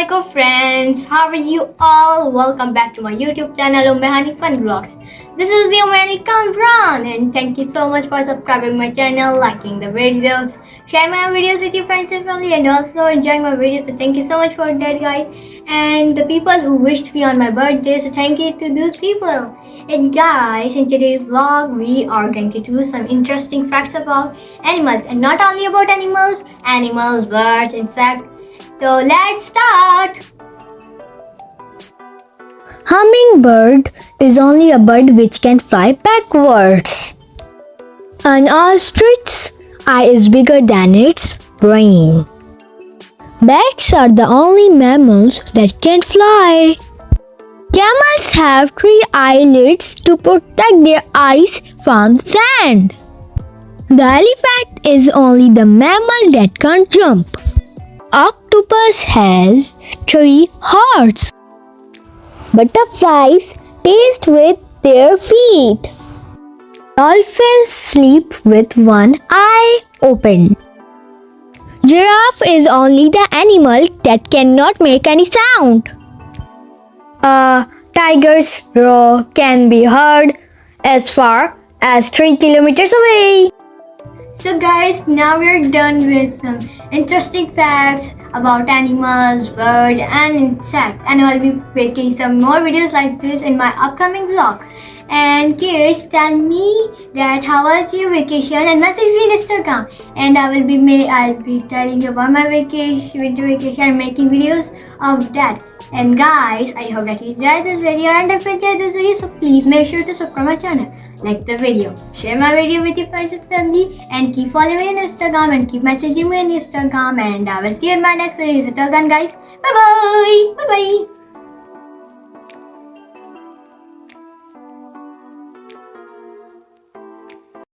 Assalamualaikum friends, how are you all? Welcome back to my YouTube channel Umm-E-Hani Fun Vlogs. This is me Umm-E-Hani Kamran and thank you so much for subscribing my channel, liking the videos, sharing my videos with your friends and family and also enjoying my videos. So thank you so much for that guys. And the people who wished me on my birthday, so thank you to those people. And guys, in today's vlog, we are going to do some interesting facts about animals and not only about animals, birds, insects. So let's start! Hummingbird is only a bird which can fly backwards. An ostrich's eye is bigger than its brain. Bats are the only mammals that can fly. Camels have 3 eyelids to protect their eyes from sand. The elephant is only the mammal that can't jump. Octopus has 3 hearts. Butterflies taste with their feet. Dolphins sleep with one eye open. Giraffe is only the animal that cannot make any sound. A tiger's roar can be heard as far as 3 kilometers away. So guys, now we're done with some interesting facts about animals, birds and insects, and I'll be making some more videos like this in my upcoming vlog. And kids, tell me that how was your vacation and message me on Instagram, and I'll be telling you about my vacation, and making videos of that. And guys, I hope that you enjoyed this video, and if you enjoyed this video, so please make sure to subscribe my channel, like the video, share my video with your friends and family, and keep following me on Instagram and keep messaging me on Instagram, and I will see you in my next video. So till then guys, bye bye.